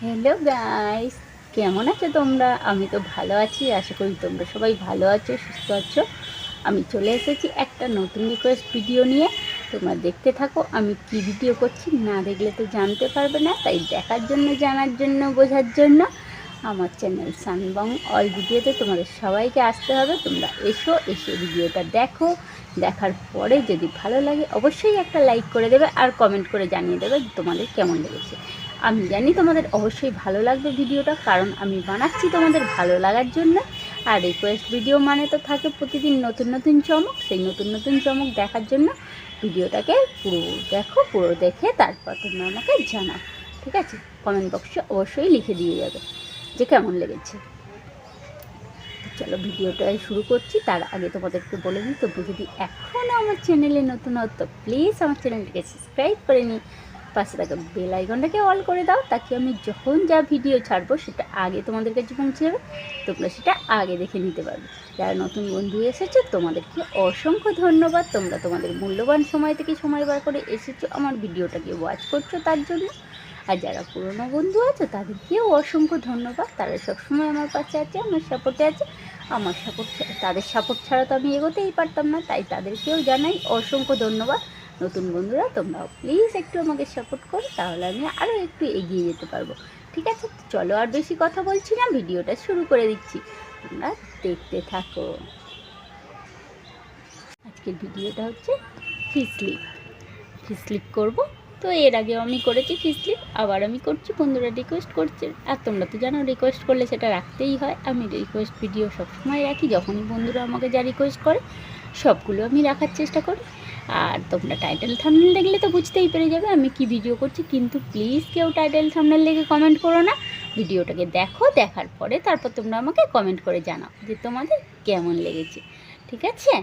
Hello guys, কেমন আছো তোমরা? আমি তো ভালো আছি, আশা করি তোমরা সবাই ভালো আছো, সুস্থ আছো। আমি চলে এসেছি একটা নতুন রিকোয়েস্ট ভিডিও নিয়ে। তোমরা দেখতে থাকো আমি কি ভিডিও করছি, না দেখলে তো জানতে পারবে না। তাই দেখার জন্য, জানার জন্য, বোঝার জন্য আমার চ্যানেল সানবং অল ভিডিওতে তোমাদের সবাইকে আসতে হবে। তোমরা এসে ভিডিওটা দেখো। দেখার পরে যদি ভালো লাগে অবশ্যই একটা লাইক করে দেবে আর কমেন্ট করে জানিয়ে দেবে তোমাদের কেমন লেগেছে। আমি জানি তোমাদের অবশ্যই ভালো লাগবে ভিডিওটা, কারণ আমি বানাচ্ছি তোমাদের ভালো লাগার জন্য। আর রিকোয়েস্ট ভিডিও মানে তো থাকে প্রতিদিন নতুন নতুন চমক, সেই নতুন নতুন চমক দেখার জন্য ভিডিওটাকে পুরো দেখো, পুরো দেখে তারপর তোমরা আমাকে জানাও, ঠিক আছে? কমেন্ট বক্সে অবশ্যই লিখে দিয়ে যাবে যে কেমন লেগেছে। চলো ভিডিওটাই শুরু করছি। তার আগে তোমাদেরকে বলে দিই, তোমরা যদি এখনও আমার চ্যানেলে নতুন হও তো প্লিজ আমার চ্যানেলটাকে সাবস্ক্রাইব করে নিই, পাশে থাকা বেল আইকনটাকে অল করে দাও, তাকে আমি যখন যা ভিডিও ছাড়বো সেটা আগে তোমাদের কাছে পৌঁছে যাবে, তোমরা সেটা আগে দেখে নিতে পারবে। যারা নতুন বন্ধু এসেছো তোমাদেরকে অসংখ্য ধন্যবাদ, তোমরা তোমাদের মূল্যবান সময় থেকে সময় বার করে এসেছো আমার ভিডিওটাকে ওয়াচ করছো তার জন্য। আর যারা পুরনো বন্ধু আছে তাদেরকেও অসংখ্য ধন্যবাদ, তারা সবসময় আমার পাশে আছে, আমার সাপোর্টে আছে। আমার সাপোর্ট, তাদের সাপোর্ট ছাড়া তো আমি এগোতেই পারতাম না, তাই তাদেরকেও জানাই অসংখ্য ধন্যবাদ। নতুন বন্ধুরা তোমরাও প্লিজ একটু আমাকে সাপোর্ট করো, তাহলে আমি আরও একটু এগিয়ে যেতে পারবো, ঠিক আছে? চলো আর বেশি কথা বলছি না, ভিডিওটা শুরু করে দিচ্ছি, তোমরা দেখতে থাকো। আজকের ভিডিওটা হচ্ছে ফিশ লিপ। ফিশ লিপ করবো। তো এর আগেও আমি করেছি ফিশ লিপ, আবার আমি করছি, বন্ধুরা রিকোয়েস্ট করছে। আর তোমরা তো জানো রিকোয়েস্ট করলে সেটা রাখতেই হয়। আমি রিকোয়েস্ট ভিডিও সবসময় রাখি, যখনই বন্ধুরা আমাকে যা রিকোয়েস্ট করে সবগুলো আমি রাখার চেষ্টা করি। আর তোমরা টাইটেল থাম্বনেল দেখলে তো বুঝতেই পেরে যাবে আমি কি ভিডিও করছি, কিন্তু প্লিজ কেউ টাইটেল থাম্বনেল দেখে কমেন্ট করো না। ভিডিওটাকে দেখো, দেখার পরে তারপর তোমরা আমাকে কমেন্ট করে জানাও যে তোমাদের কেমন লেগেছে, ঠিক আছে?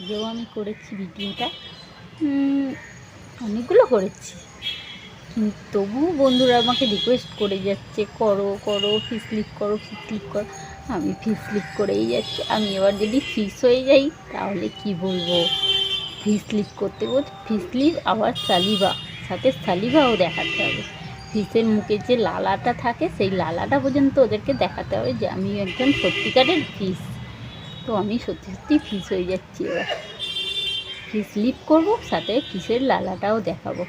আগেও আমি করেছি ভিডিওটা, অনেকগুলো করেছি, কিন্তু তবুও বন্ধুরা আমাকে রিকোয়েস্ট করে যাচ্ছে করো করো ফিস স্লিপ করো ফিস স্লিপ করো। আমি ফিস স্লিপ করেই যাচ্ছি। আমি এবার যদি ফিস হয়ে যাই তাহলে কি বলবো। ফিস স্লিপ করতে করতে ফিস স্লিপ আবার সালিভা, সাথে সালিভাও দেখাতে হবে। ফিসের মুখে যে লালাটা থাকে সেই লালাটা পর্যন্ত ওদেরকে দেখাতে হবে যে আমি একজন সত্যিকারের ফিস। তো আমি সত্যি সত্যি ফিস হয়ে যাচ্ছি এবার। ফিস স্লিপ করবো, সাথে ফিসের লালাটাও দেখাবো।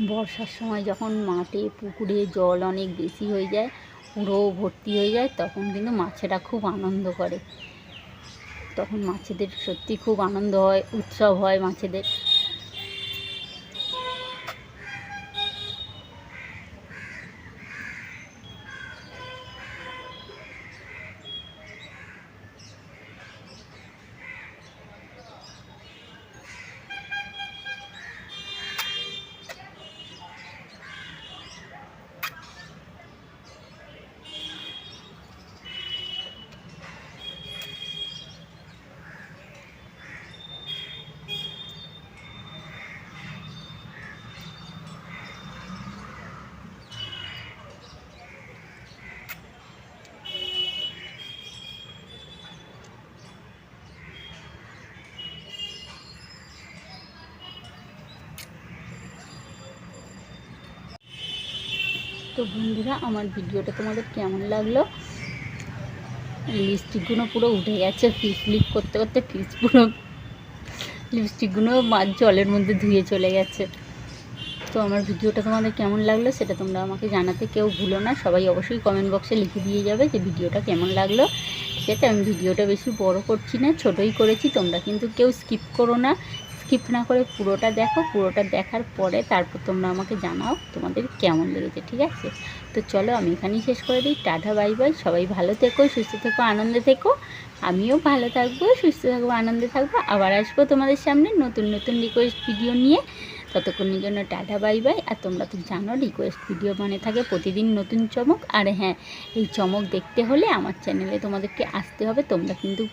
বর্ষার সময় যখন মাঠে পুকুরে জল অনেক বেশি হয়ে যায়, পুরো ভর্তি হয়ে যায়, তখন কিন্তু মাছেরা খুব আনন্দ করে। তখন মাছেদের সত্যি খুব আনন্দ হয়, উৎসব হয় মাছেদের। তো বন্ধুরা, আমার ভিডিওটা তোমাদের কেমন লাগলো? লিপস্টিকগুলো পুরো উঠে গেছে ফিস স্লিপ করতে করতে, ফিস পুরো লিপস্টিকগুলো মাছ জলের মধ্যে ধুয়ে চলে গেছে। তো আমার ভিডিওটা তোমাদের কেমন লাগলো সেটা তোমরা আমাকে জানাতে কেউ ভুলো না। সবাই অবশ্যই কমেন্ট বক্সে লিখে দিয়ে যাবে যে ভিডিওটা কেমন লাগলো। ঠিক আছে, আমি ভিডিওটা বেশি বড় করছি না, ছোটোই করেছি। তোমরা কিন্তু কেউ স্কিপ করো না, স্কিপ না করে পুরোটা দেখো। পুরোটা দেখার পরে তারপর তোমরা আমাকে জানাও তোমাদের কেমন লেগেছে। ঠিক আছে, তো চলো আমি এখানেই শেষ করে দিই। Tata, bye by. সবাই ভালো থেকো, সুস্থ থেকো, আনন্দে থেকো। আমিও ভালো থাকবো, সুস্থ থাকবো, আনন্দে থাকবো। আবার আসবো তোমাদের সামনে নতুন নতুন রিকোয়েস্ট ভিডিও নিয়ে। ততক্ষণের জন্য টাটা, বাই বাই। আর তোমরা তো জানো রিকোয়েস্ট ভিডিও মানে থাকে প্রতিদিন নতুন চমক। আর হ্যাঁ, এই চমক দেখতে হলে আমার চ্যানেলে তোমাদেরকে আসতে হবে। তোমরা কিন্তু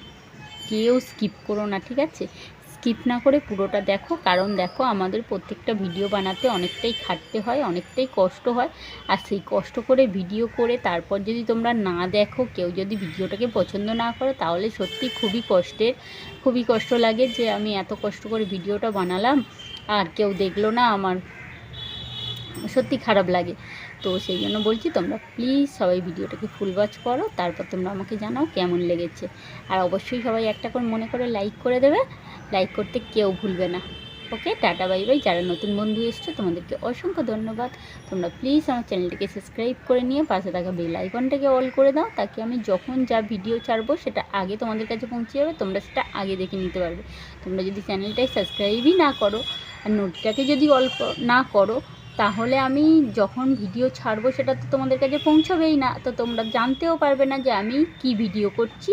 কেউ স্কিপ করো না, ঠিক আছে? স্কিপ না করে পুরোটা দেখো, কারণ দেখো আমাদের প্রত্যেকটা ভিডিও বানাতে অনেকটাই খাটতে হয়, অনেকটাই কষ্ট হয়। আর সেই কষ্ট করে ভিডিও করে তারপর যদি তোমরা না দেখো, কেউ যদি ভিডিওটাকে পছন্দ না করো, তাহলে সত্যি খুবই কষ্ট লাগে যে আমি এত কষ্ট করে ভিডিওটা বানালাম আর কেউ দেখলো না, আমার সত্যি খারাপ লাগে। তো সেই জন্য বলছি তোমরা প্লিজ সবাই ভিডিওটাকে ফুল ওয়াচ করো, তারপর তোমরা আমাকে জানাও কেমন লেগেছে। আর অবশ্যই সবাই একটা করে মনে করে লাইক করে দেবে, লাইক করতে কেউ ভুলবে না। ওকে, টাটা বাই বাই। যারা নতুন বন্ধু এসছো তোমাদেরকে অসংখ্য ধন্যবাদ। তোমরা প্লিজ আমার চ্যানেলটিকে সাবস্ক্রাইব করে নিয়ে পাশে থাকা বেল আইকনটাকে অল করে দাও, তাকে আমি যখন যা ভিডিও ছাড়বো সেটা আগে তোমাদের কাছে পৌঁছে যাবে, তোমরা সেটা আগে দেখে নিতে পারবে। তোমরা যদি চ্যানেলটাই সাবস্ক্রাইবই না করো আর নোটটাকে যদি অল না করো, তাহলে আমি যখন ভিডিও ছাড়বো সেটা তো তোমাদের কাছে পৌঁছবেই না, তো তোমরা জানতেও পারবে না যে আমি কি ভিডিও করছি,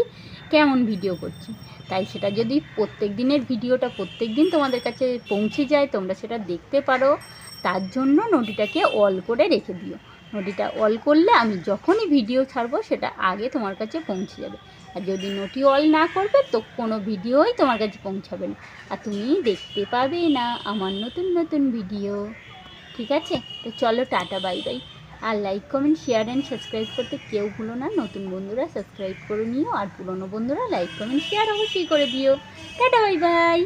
কেমন ভিডিও করছি। তাই সেটা যদি প্রত্যেক দিনের ভিডিওটা প্রত্যেক দিন তোমাদের কাছে পৌঁছে যায়, তোমরা সেটা দেখতে পারো, তার জন্য নোটিটাকে অল করে রেখে দিও। নোটিটা অল করলে আমি যখনই ভিডিও ছাড়বো সেটা আগে তোমার কাছে পৌঁছে যাবে। আর যদি নোটি অল না করবে তো কোনো ভিডিওই তোমার কাছে পৌঁছাবে না, আর তুমি দেখতে পাবে না আমার নতুন নতুন ভিডিও। ঠিক আছে, তো চলো টাটা বাই বাই। আর like comment share and subscribe করতে কেউ ভুলো না। নতুন বন্ধুরা সাবস্ক্রাইব করে নিও, আর পুরনো বন্ধুরা লাইক কমেন্ট শেয়ার অবশ্যই করে দিও। Tata bye by.